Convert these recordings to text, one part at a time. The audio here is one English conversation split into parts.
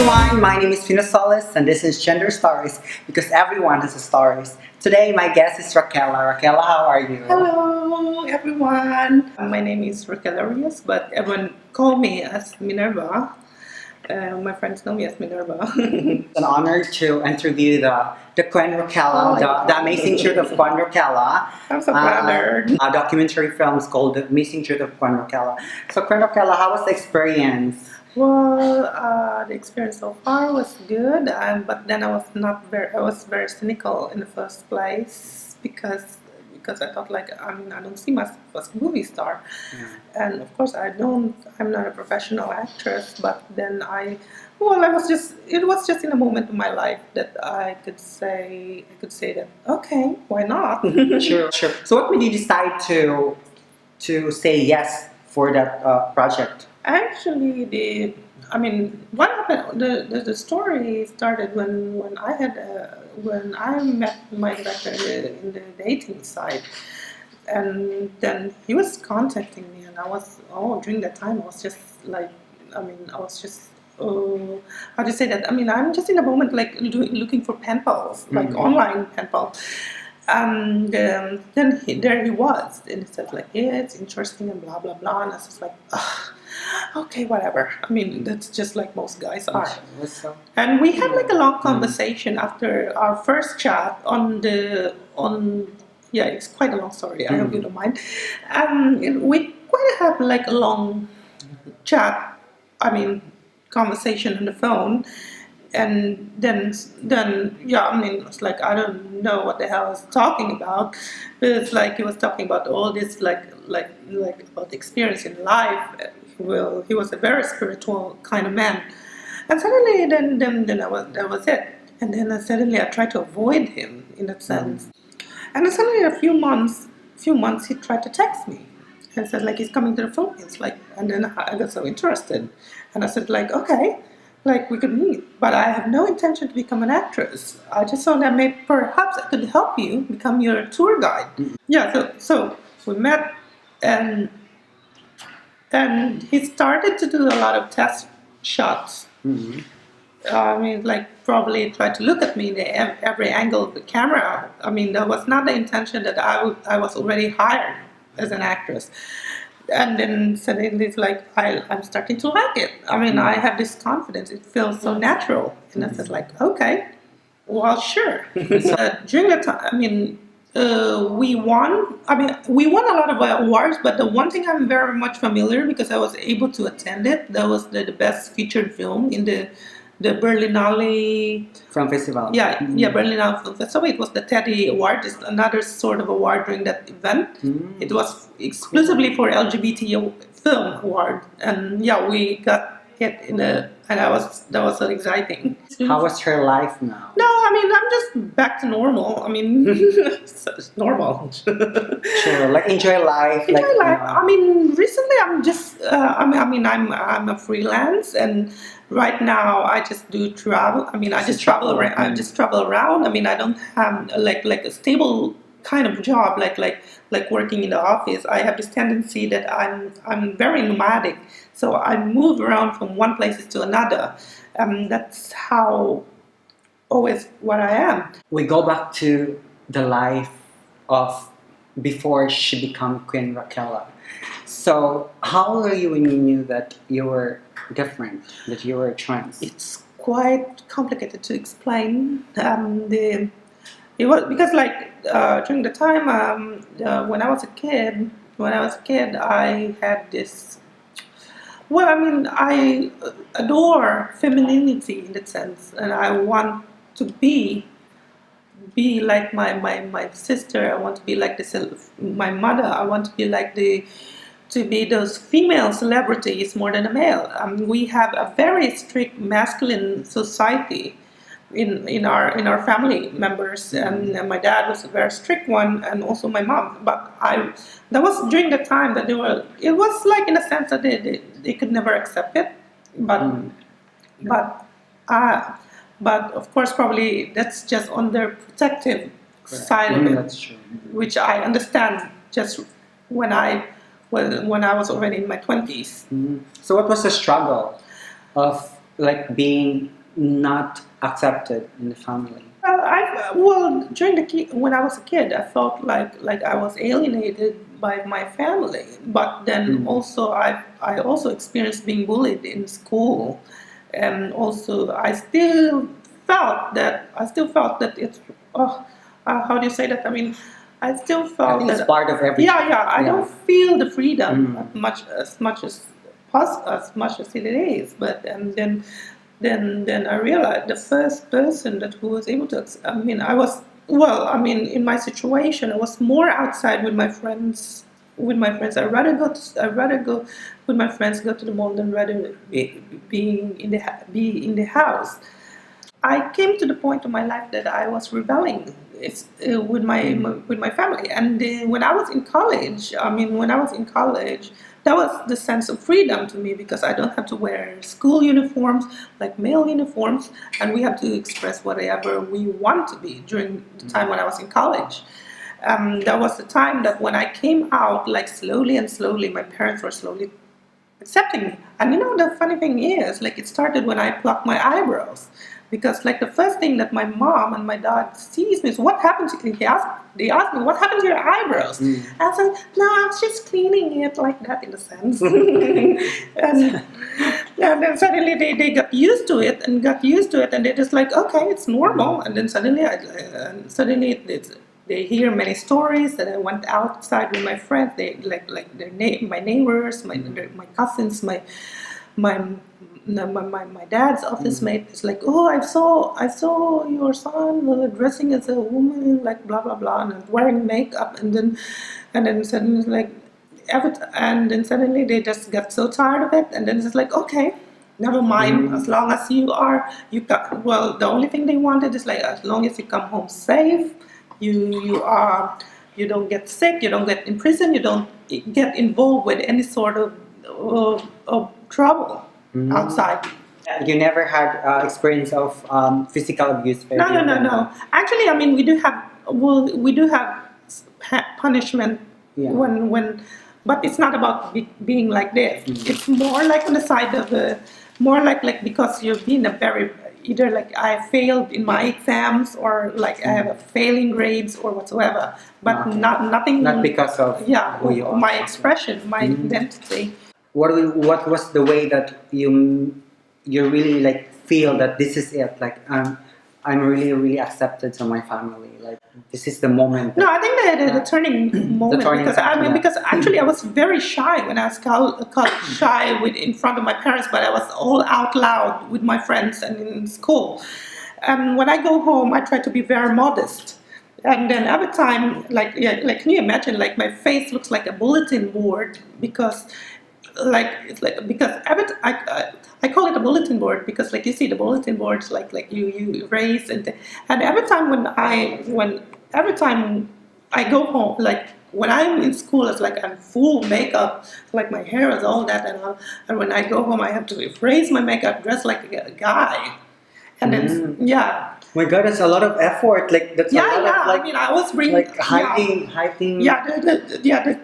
everyone, my name is Fiona Solis and this is Gender Stories because everyone has a stories. Today my guest is Raquela. Raquela, how are you? Hello, everyone. My name is Raquela Rios, but everyone call me as Minerva. My friends know me as Minerva. It's an honor to interview the Queen Raquela, the amazing truth of Queen Raquela. I'm so flattered. A documentary film is called The Amazing Truth of Queen Raquela. So Queen Raquela, how was the experience? Well, the experience so far was good, but then I was very cynical in the first place because I thought I don't see myself as a movie star, and of course I'm not a professional actress, but then it was just in a moment in my life that I could say that okay, why not? Sure. So what made you decide to say yes for that project? Actually, what happened? The story started when I met my director in the dating site, and then he was contacting me, and during that time I was just how do you say that? I'm just in a moment looking for pen pals, like online pen pals. And then there he was, and he said yeah, it's interesting and blah blah blah, and I was just like, ugh, okay, whatever. That's just like most guys are. And we had a long conversation after our first chat yeah, it's quite a long story. I hope you don't mind. We quite have a long chat. Conversation on the phone. And then yeah, it's I don't know what the hell I was talking about, but it's he was talking about all this about experience in life. Well, he was a very spiritual kind of man, and suddenly then that was it. And then suddenly I tried to avoid him in that sense, and then suddenly a few months he tried to text me and said he's coming to the Philippines, and then I got so interested, and I said okay. We could meet, but I have no intention to become an actress. I just thought that maybe perhaps I could help you become your tour guide. Yeah, so we met, and he started to do a lot of test shots. Probably tried to look at me in every angle of the camera. That was not the intention that I was already hired as an actress. And then suddenly it's I'm starting to like it. I have this confidence. It feels so natural. And I said okay, well, sure. During the time, we won. We won a lot of awards, but the one thing I'm very much familiar because I was able to attend it. That was the best featured film in the Berlinale Film Festival. Yeah, Berlinale Film Festival. It was the Teddy Award. It's another sort of award during that event. It was exclusively for LGBT film award, and yeah, we got it and that was so exciting. How was her life now? No, I'm just back to normal. It's normal. Sure, enjoy life. Enjoy life. Recently I'm just. I'm a freelance, and right now I just do travel. I just travel around. I just travel around. I don't have a stable kind of job like working in the office. I have this tendency that I'm very nomadic, so I move around from one place to another. That's how always what I am. We go back to the life of before she became Queen Raquela. So how were you when you knew that you were different, that you were trans? It's quite complicated to explain. It was because during the time when I was a kid, I had this. Well, I adore femininity in that sense, and I want to be like my sister. I want to be like my mother. I want to be those female celebrities more than a male. We have a very strict masculine society in our family members, and my dad was a very strict one, and also my mom. But that was during the time that it was in a sense that they could never accept it, but of course probably that's just on their protective side of it. That's true. Which I understand just when I was already in my 20s. So what was the struggle of being not accepted in the family? During when I was a kid, I felt like I was alienated by my family. But then also I also experienced being bullied in school, and also I still felt that it's how do you say that? I mean, I still I felt think it's that part of every. yeah, I Yeah. don't feel the freedom as much as it is. But and then I realized the first person that who was able to. I mean, I was well. I mean, in my situation, I was more outside with my friends. I'd rather go with my friends, go to the mall than rather be in the house. I came to the point of my life that I was rebelling with my family, and when I was in college, that was the sense of freedom to me because I don't have to wear school uniforms like male uniforms, and we have to express whatever we want to be during the time when I was in college. That was the time that when I came out, like slowly and slowly, my parents were slowly accepting me. And the funny thing is, like, it started when I plucked my eyebrows. Because, like, the first thing that my mom and my dad sees me is, what happened to you? They asked me, what happened to your eyebrows? I said, no, I was just cleaning it like that, in a sense. and then suddenly they got used to it, and they're just like, okay, it's normal. And then suddenly they hear many stories that I went outside with my friends. They my neighbors, my cousins, my dad's office mate is like, oh, I saw your son dressing as a woman, like blah blah blah, and wearing makeup, and then suddenly like and then suddenly they just got so tired of it, and then it's like, okay, never mind, as long as the only thing they wanted is like, as long as you come home safe, you don't get sick, you don't get in prison, you don't get involved with any sort of trouble outside. You never had experience of physical abuse? No. Actually, I mean, we do have punishment when, but it's not about being like this. It's more like on the side of more like because you've been a very either like I failed in my exams or like I have failing grades or whatsoever, but nothing. Not because of who you are. My expression, my identity. What was the way that you really like feel that this is it? Like I'm really accepted to my family. Like this is the moment. No, I think the turning moment because actually I was very shy when I was called shy in front of my parents, but I was all out loud with my friends and in school. And when I go home, I try to be very modest. And then every time, can you imagine? Like my face looks like a bulletin board because I call it a bulletin board because like you see the bulletin boards like you erase and every time every time I go home, like when I'm in school it's like I'm full makeup, like my hair is all that, and when I go home I have to erase my makeup, dress like a guy, and then my God, that's a lot of effort. Like that's a lot of like, I mean, I was bringing like hiding.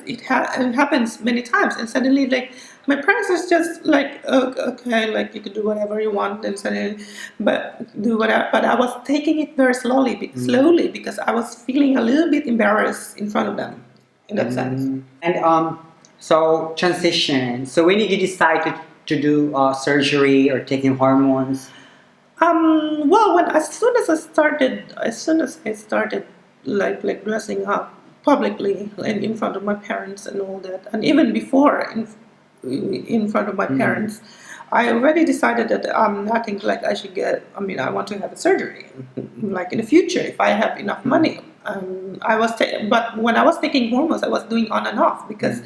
It happens many times, and suddenly like my parents is just like, okay, like you can do whatever you want, and suddenly, but do whatever. But I was taking it very slowly because I was feeling a little bit embarrassed in front of them, in that sense. And so transition. So when did you decide to do surgery or taking hormones? Well, as soon as I started like dressing up publicly and in front of my parents and all that, and even before in front of my parents, I already decided that I think like I should I want to have a surgery, like in the future if I have enough money. But when I was taking hormones, I was doing on and off because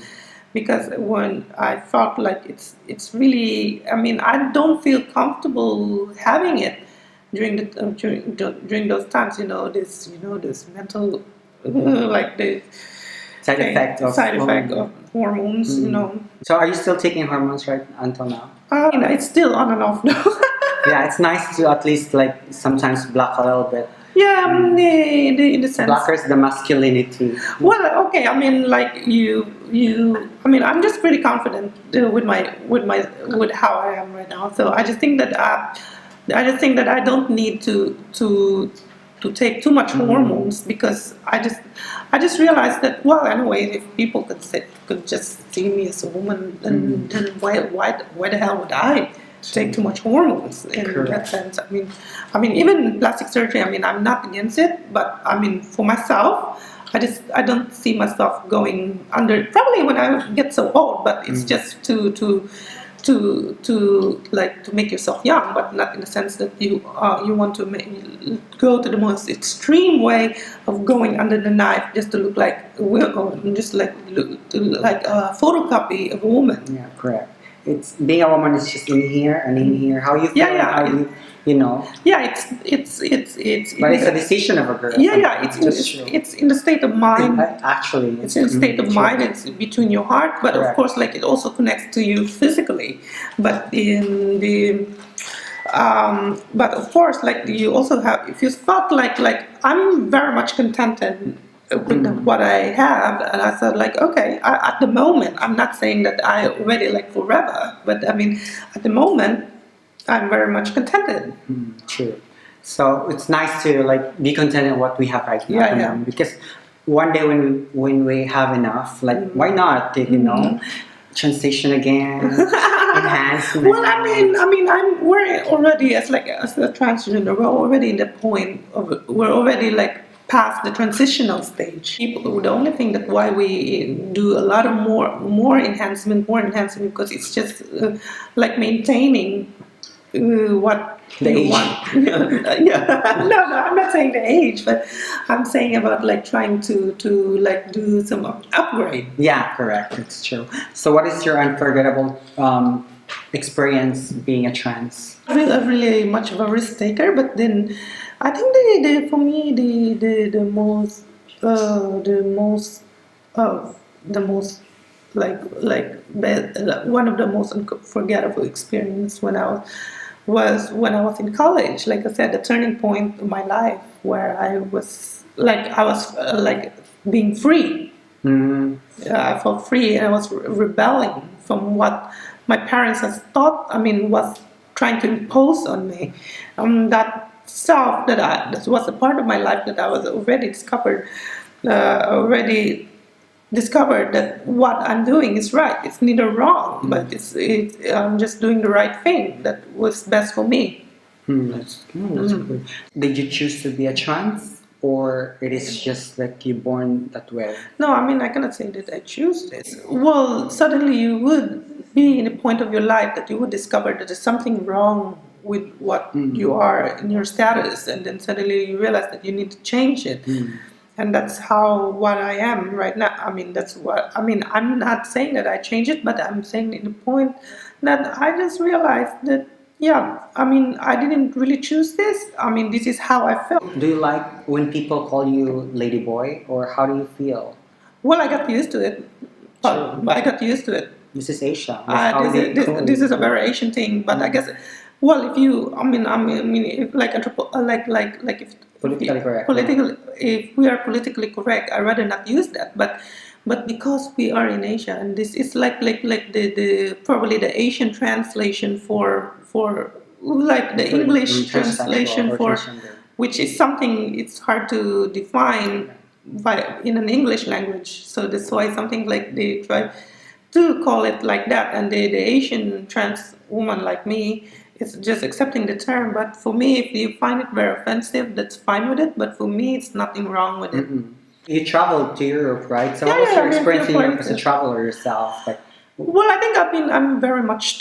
when I felt like it's really, I mean, I don't feel comfortable having it during those times, this mental like the Side effect of hormones, So are you still taking hormones right until now? It's still on and off now. Yeah, it's nice to at least like sometimes block a little bit. Yeah, in the sense. Blockers the masculinity. Well, okay. I mean, like I mean, I'm just pretty confident with how I am right now. So I just think that I just think that I don't need to take too much hormones, because I just realized that, well, anyway, if people could just see me as a woman, then why the hell would I take too much hormones in Correct. that sense? I mean, even plastic surgery. I mean, I'm not against it, but I mean, for myself, I don't see myself going under. Probably when I get so old, but it's just to make yourself young, but not in the sense that you want to go to the most extreme way of going under the knife just to look like just like like a photocopy of a woman. Yeah, correct. It's being a woman is just in here and in here. How you feel, Yeah, and yeah. how you know. Yeah, it's But it's a decision of a girl. yeah, Just it's in the state of mind. actually, It's in a state of mind. It's between your heart, but of Correct. course, like, it also connects to you physically. But in the but of course, like, you also have, if you thought like I'm very much contented with what I have, and I thought like, okay, at the moment, I'm not saying that I already like forever, but I mean, at the moment, I'm very much contented. True. So it's nice to like be content in what we have right now. Yeah, yeah. Because one day when we have enough, like why not? Transition again, enhancement. Well, we're already as a transgender. We're already in the point of, we're already like past the transitional stage. People, the only thing that why we do a lot of more enhancement, because it's just like maintaining what The you age. want. Yeah. No, I'm not saying the age, but I'm saying about like trying to like do some upgrade. Yeah, correct. It's true. So, what is your unforgettable experience being a trans? I'm really much of a risk taker, but then I think for me the most one of the most unforgettable experience when I was in college. Like I said, the turning point of my life where I was like being free. I felt free, and I was rebelling from what my parents had thought. Was trying to impose on me. That self that was a part of my life that I was already discovered that what I'm doing is right. It's neither wrong, but I'm just doing the right thing that was best for me. That's good. Did you choose to be a trans, or it is just that you born that way? No, I cannot say that I choose this. Well, suddenly you would be in a point of your life that you would discover that there's something wrong with what you are in your status, and then suddenly you realize that you need to change it. And that's what I am right now. I'm not saying that I change it, but I'm saying in the point that I just realized that, yeah, I didn't really choose this. This is how I felt. Do you like when people call you lady boy, or how do you feel? Well, I got used to it. Sure. I got used to it. This is Asia. That's how they call This you. is a very Asian thing, but I guess, well, if you, if like if Politically correct. If we are politically correct, I'd rather not use that. But because we are in Asia, and this is like the probably the Asian translation for like the English translation for, transgender. which is something it's hard to define in an English language. So that's why something like they try to call it like that, and the Asian trans woman like me is just accepting the term. But for me, if you find it very offensive, that's fine with it. But for me, it's nothing wrong with it. You traveled to Europe, right? So Yeah, how was yeah, your I've been experience in to Europe as a places. traveler yourself? Like, Well, I think I'm very much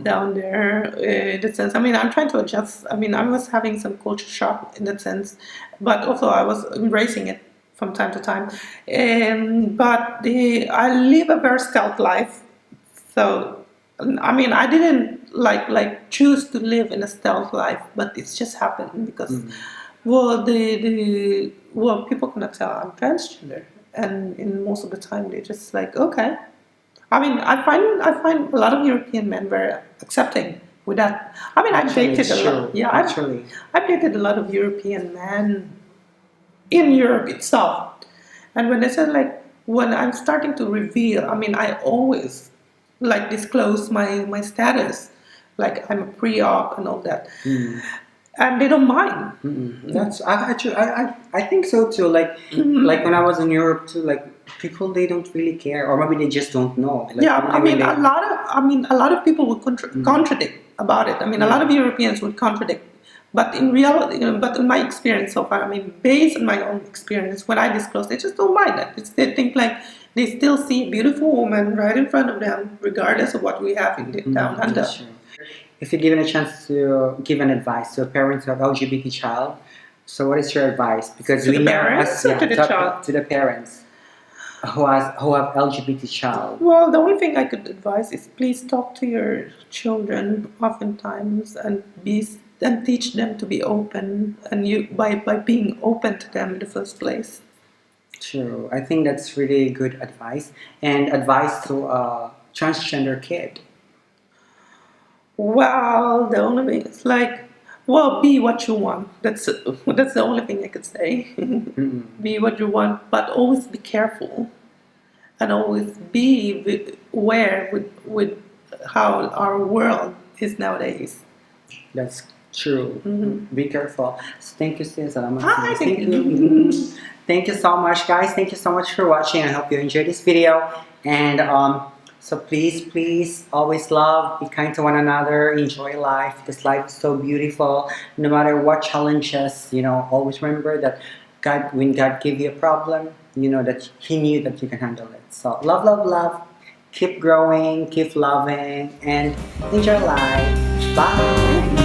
down there in that sense. I'm trying to adjust. I was having some culture shock in that sense, but also I was embracing it from time to time. But I live a very stealth life, so I didn't like choose to live in a stealth life, but it's just happened because well people cannot tell I'm transgender, and in most of the time they just like, okay. I find a lot of European men very accepting with that. I've dated a lot. Yeah, I've dated a lot of European men in Europe itself, and when they said like, when I'm starting to reveal, I always like disclose my status like I'm a pre-op and all that, Mm. and they don't mind. That's I think so too. Like when I was in Europe too, like people they don't really care, or maybe they just don't know. Like Yeah, I when mean, a lot of people would contradict about it. I mean, a lot of Europeans would contradict, but in reality, but in my experience so far, I mean, based on my own experience, when I disclose, they just don't mind it. They think like they still see a beautiful woman right in front of them, regardless of what we have in the down under. That's true. If you're given a chance to give an advice to a parent who have LGBT child, so what is your advice? Because To we the know parents or to the child? to the parents who have LGBT child. Well, the only thing I could advise is please talk to your children oftentimes and teach them to be open, and you by being open to them in the first place. True. I think that's really good advice and advice to a transgender kid. Well, the only thing is like, well, be what you want. That's the only thing I could say. Be what you want, but always be careful, and always be aware with how our world is nowadays. That's true. Be careful. So thank you, sis. Salamat, Hi, sis. thank Thank you. you. Thank you so much, guys. Thank you so much for watching. I hope you enjoyed this video. And so please always love, be kind to one another, enjoy life because life is so beautiful. No matter what challenges, always remember that God, when God gave you a problem, you know that He knew that you can handle it. So love, love, love. Keep growing, keep loving, and enjoy life. Bye.